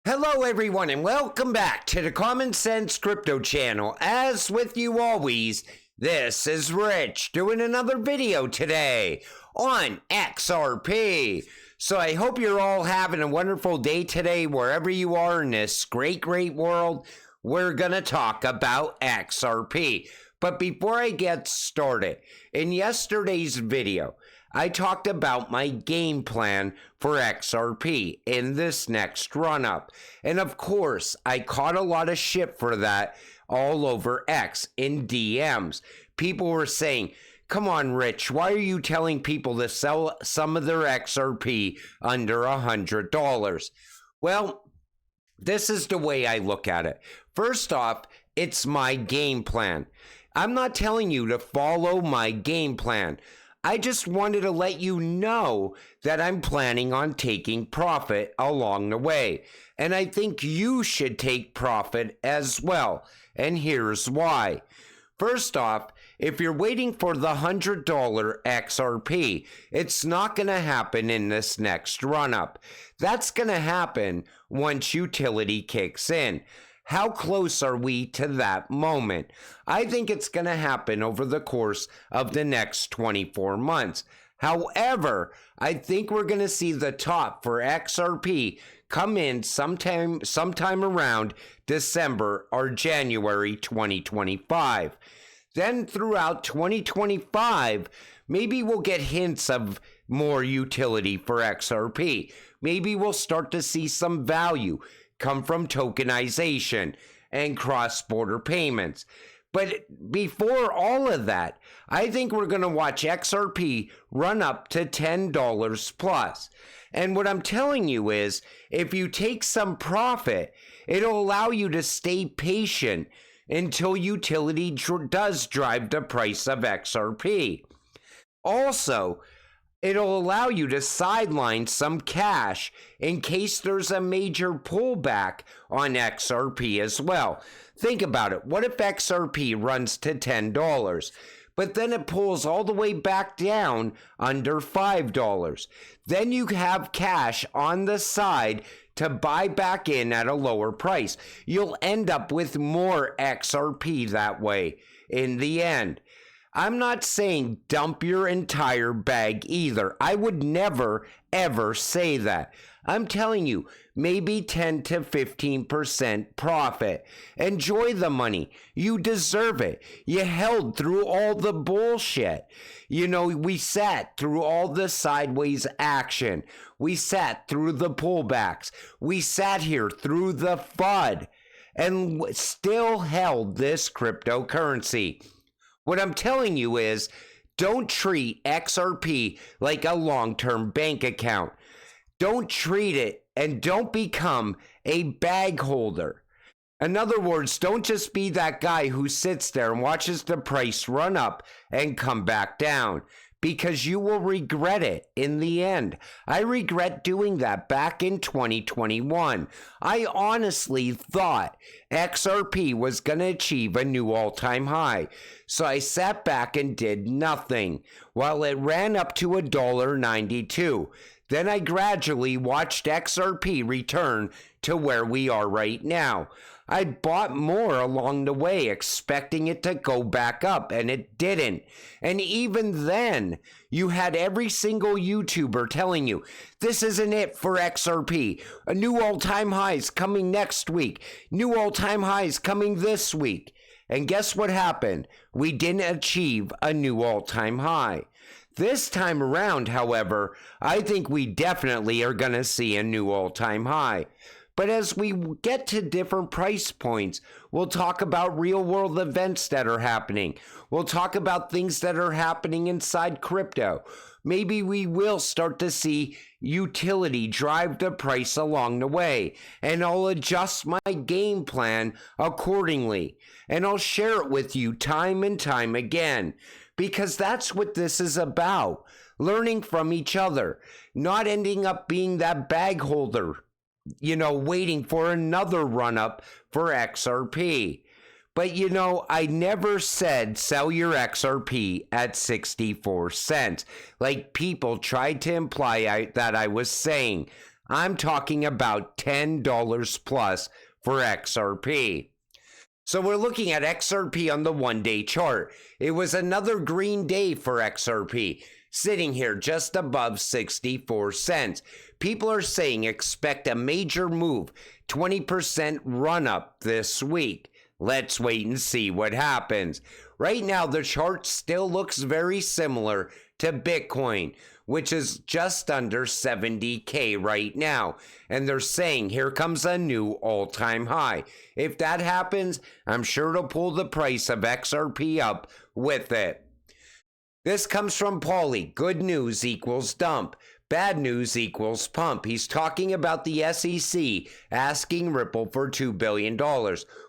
Hello everyone and welcome back to the Common Sense Crypto channel. As with you always, this is Rich doing another video today on XRP. So I hope you're all having a wonderful day today wherever you are in this great world. We're gonna talk about XRP. But before I get started, in yesterday's video, I talked about my game plan for XRP in this next run-up. And of course, I caught a lot of shit for that all over X in DMs. People were saying, come on, Rich, why are you telling people to sell some of their XRP under $100? Well, this is the way I look at it. First off, it's my game plan. I'm not telling you to follow my game plan. I just wanted to let you know that I'm planning on taking profit along the way. And I think you should take profit as well. And here's why. First off, if you're waiting for the $100 XRP, it's not going to happen in this next run-up. That's going to happen once utility kicks in. How close are we to that moment? I think it's going to happen over the course of the next 24 months. However, I think we're going to see the top for XRP come in sometime around December or January 2025. Then throughout 2025, maybe we'll get hints of more utility for XRP. Maybe we'll start to see some value come from tokenization and cross-border payments. But before all of that, I think we're going to watch XRP run up to $10 plus. And what I'm telling you is, if you take some profit, it'll allow you to stay patient until utility does drive the price of XRP. Also, it'll allow you to sideline some cash in case there's a major pullback on XRP as well. Think about it. What if XRP runs to $10, but then it pulls all the way back down under $5? Then you have cash on the side to buy back in at a lower price. You'll end up with more XRP that way in the end. I'm not saying dump your entire bag either. I would never, ever say that. I'm telling you, maybe 10 to 15% profit. Enjoy the money. You deserve it. You held through all the bullshit. You know, we sat through all the sideways action. We sat through the pullbacks. We sat here through the FUD and still held this cryptocurrency. What I'm telling you is, don't treat XRP like a long-term bank account. Don't treat it and don't become a bag holder. In other words, don't just be that guy who sits there and watches the price run up and come back down, because you will regret it in the end. I regret doing that back in 2021. I honestly thought XRP was going to achieve a new all-time high. So I sat back and did nothing while it ran up to $1.92. Then I gradually watched XRP return to where we are right now. I bought more along the way, expecting it to go back up, and it didn't. And even then, you had every single YouTuber telling you, this isn't it for XRP. A new all-time highs coming next week. New all-time highs coming this week. And guess what happened? We didn't achieve a new all-time high. This time around, however, I think we definitely are going to see a new all-time high. But as we get to different price points, we'll talk about real-world events that are happening. We'll talk about things that are happening inside crypto. Maybe we will start to see utility drive the price along the way, and I'll adjust my game plan accordingly. And I'll share it with you time and time again, because that's what this is about. Learning from each other, not ending up being that bag holder, you know, waiting for another run-up for XRP. But, you know, I never said sell your XRP at 64 cents, like people tried to imply that I was saying. I'm talking about $10 plus for XRP. So we're looking at XRP on the one-day chart. It was another green day for XRP, sitting here just above 64 cents. People are saying expect a major move, 20% run up this week. Let's wait and see what happens. Right now, the chart still looks very similar to Bitcoin, which is just under 70K right now. And they're saying here comes a new all-time high. If that happens, I'm sure it'll pull the price of XRP up with it. This comes from Paulie. Good news equals dump. Bad news equals pump. He's talking about the SEC asking Ripple for $2 billion.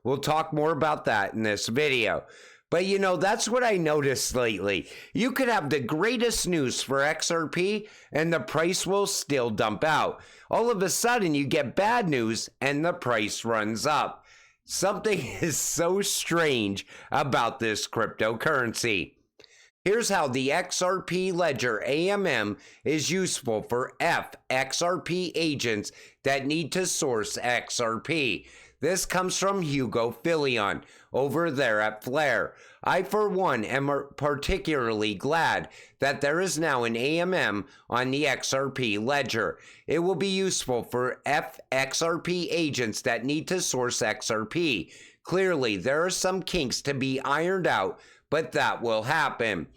We'll talk more about that in this video. But you know, that's what I noticed lately. You could have the greatest news for XRP and the price will still dump out. All of a sudden you get bad news and the price runs up. Something is so strange about this cryptocurrency. Here's how the XRP ledger AMM is useful for XRP agents that need to source XRP. This comes from Hugo Filion over there at Flare. I, for one, am particularly glad that there is now an AMM on the XRP ledger. It will be useful for XRP agents that need to source XRP. Clearly, there are some kinks to be ironed out, but that will happen.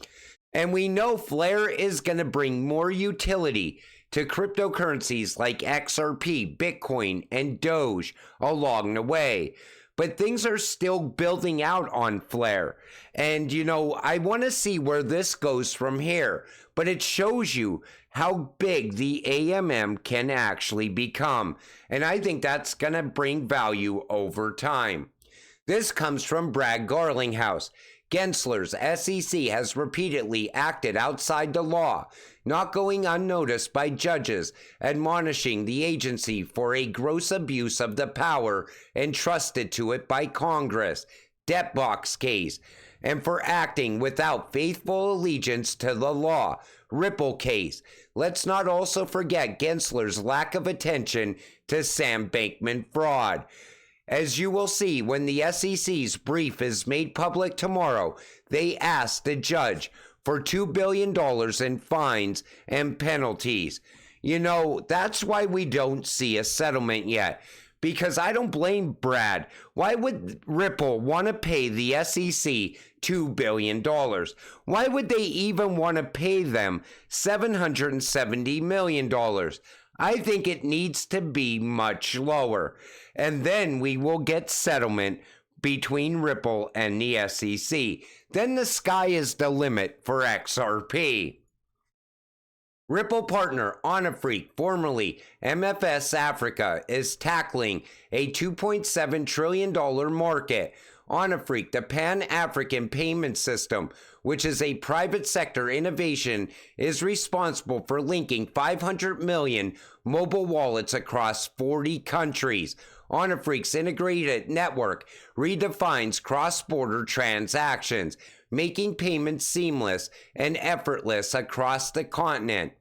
And we know Flare is going to bring more utility to cryptocurrencies like XRP, Bitcoin, and Doge along the way. But things are still building out on Flare. And, you know, I want to see where this goes from here. But it shows you how big the AMM can actually become. And I think that's going to bring value over time. This comes from Brad Garlinghouse. Gensler's SEC has repeatedly acted outside the law, not going unnoticed by judges, admonishing the agency for a gross abuse of the power entrusted to it by Congress, debt box case, and for acting without faithful allegiance to the law, Ripple case. Let's not also forget Gensler's lack of attention to Sam Bankman fraud. As you will see when the SEC's brief is made public tomorrow, they asked the judge for $2 billion in fines and penalties. You know, that's why we don't see a settlement yet. Because I don't blame Brad. Why would Ripple want to pay the SEC $2 billion? Why would they even want to pay them $770 million? I think it needs to be much lower. And then we will get settlement between Ripple and the SEC. Then the sky is the limit for XRP. Ripple partner Onafreak, formerly MFS Africa, is tackling a $2.7 trillion market. Onafreak, the Pan-African payment system, which is a private sector innovation, is responsible for linking 500 million mobile wallets across 40 countries. Onafreak's integrated network redefines cross-border transactions, making payments seamless and effortless across the continent.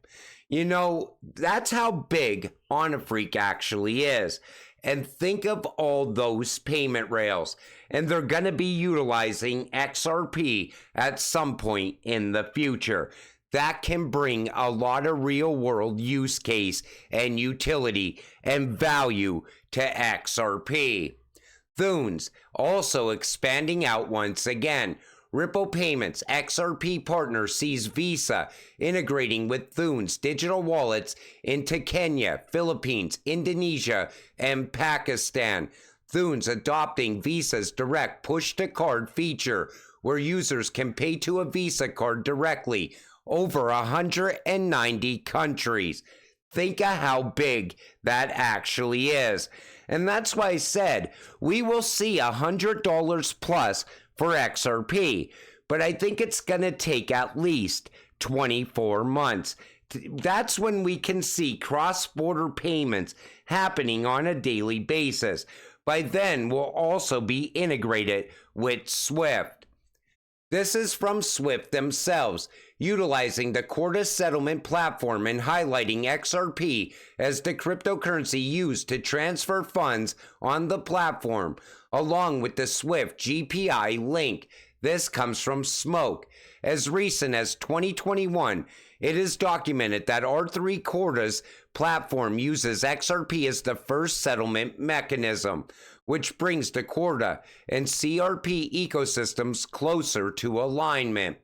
You know, that's how big Onafreak actually is. And think of all those payment rails. And they're going to be utilizing XRP at some point in the future. That can bring a lot of real world use case and utility and value to XRP. Thunes also expanding out once again. Ripple Payments XRP partner sees Visa integrating with Thunes digital wallets into Kenya, Philippines, Indonesia, and Pakistan. Thunes adopting Visa's direct push-to-card feature, where users can pay to a Visa card directly over 190 countries. Think of how big that actually is. And that's why I said we will see $100 plus for XRP, but I think it's going to take at least 24 months. That's when we can see cross-border payments happening on a daily basis. By then, we'll also be integrated with SWIFT. This is from Swift themselves, utilizing the Corda settlement platform and highlighting XRP as the cryptocurrency used to transfer funds on the platform, along with the Swift GPI link. This comes from Smoke. As recent as 2021, it is documented that R3 Corda's platform uses XRP as the first settlement mechanism, which brings the Corda and CRP ecosystems closer to alignment.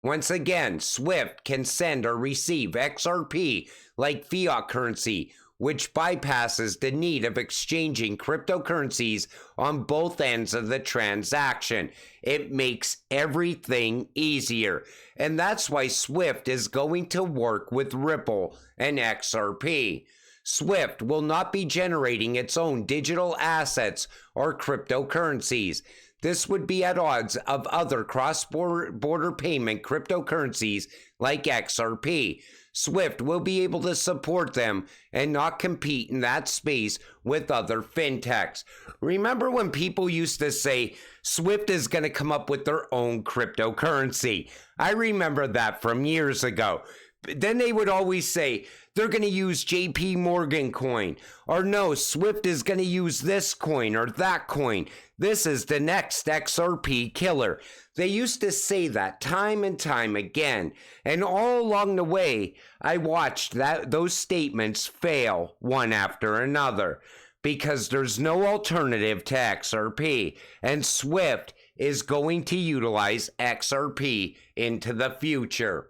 Once again, Swift can send or receive XRP like fiat currency, which bypasses the need of exchanging cryptocurrencies on both ends of the transaction. It makes everything easier. And that's why Swift is going to work with Ripple and XRP. Swift will not be generating its own digital assets or cryptocurrencies. This would be at odds of other cross-border payment cryptocurrencies like XRP. Swift will be able to support them and not compete in that space with other fintechs. Remember when people used to say Swift is going to come up with their own cryptocurrency? I remember that from years ago. Then they would always say they're going to use JP Morgan coin, or no, Swift is going to use this coin or that coin. This is the next XRP killer. They used to say that time and time again, and all along the way, I watched those statements fail one after another, because there's no alternative to XRP, and Swift is going to utilize XRP into the future.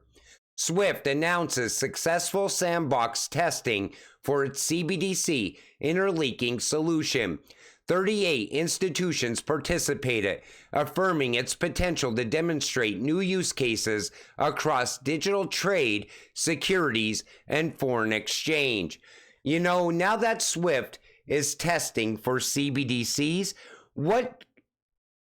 Swift announces successful sandbox testing for its CBDC interleaking solution. 38 institutions participated, affirming its potential to demonstrate new use cases across digital trade, securities, and foreign exchange. You know, now that Swift is testing for CBDCs, what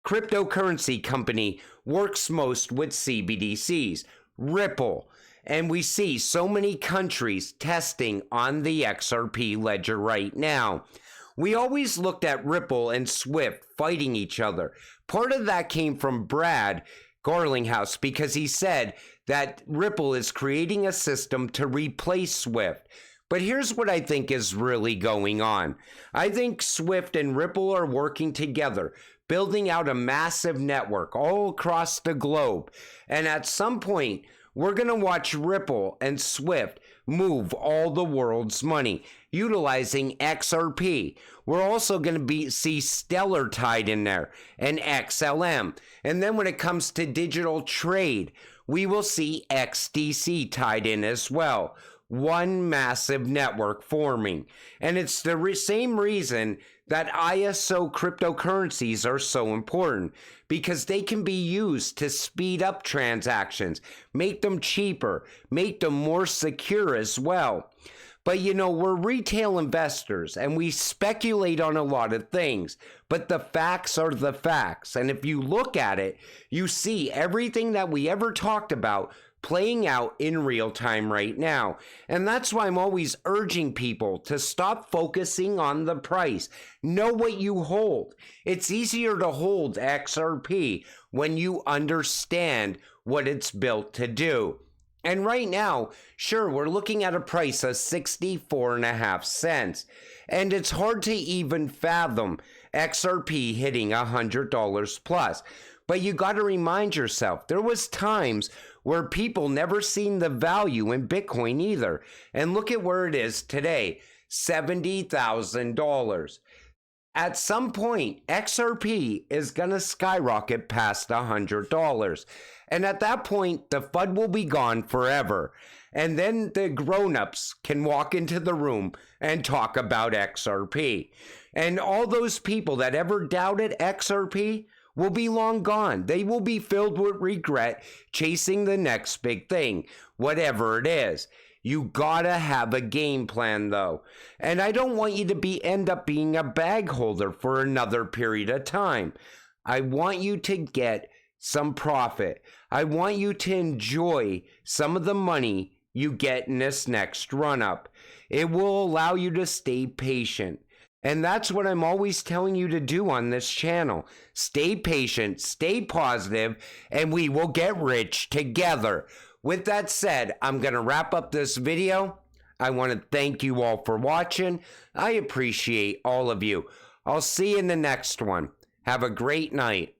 cryptocurrency company works most with CBDCs? Ripple. And we see so many countries testing on the XRP ledger right now. We always looked at Ripple and Swift fighting each other. Part of that came from Brad Garlinghouse because he said that Ripple is creating a system to replace Swift. But here's what I think is really going on. I think Swift and Ripple are working together, building out a massive network all across the globe. And at some point, we're going to watch Ripple and Swift move all the world's money utilizing XRP. We're also going to see Stellar tied in there and XLM. And then when it comes to digital trade, we will see XDC tied in as well. One massive network forming. And it's the same reason that ISO cryptocurrencies are so important, because they can be used to speed up transactions, make them cheaper, make them more secure as well. But you know, we're retail investors and we speculate on a lot of things, but the facts are the facts. And if you look at it, you see everything that we ever talked about playing out in real time right now. And that's why I'm always urging people to stop focusing on the price. Know what you hold. It's easier to hold XRP when you understand what it's built to do. And right now, sure, we're looking at a price of 64.5 cents. And it's hard to even fathom XRP hitting $100 plus. But you got to remind yourself, there was times where people never seen the value in Bitcoin either. And look at where it is today, $70,000. At some point, XRP is going to skyrocket past $100. And at that point, the FUD will be gone forever. And then the grown-ups can walk into the room and talk about XRP. And all those people that ever doubted XRP will be long gone. They will be filled with regret, chasing the next big thing, whatever it is. You gotta have a game plan though. And I don't want you to end up being a bag holder for another period of time. I want you to get some profit. I want you to enjoy some of the money you get in this next run up. It will allow you to stay patient. And that's what I'm always telling you to do on this channel. Stay patient, stay positive, and we will get rich together. With that said, I'm going to wrap up this video. I want to thank you all for watching. I appreciate all of you. I'll see you in the next one. Have a great night.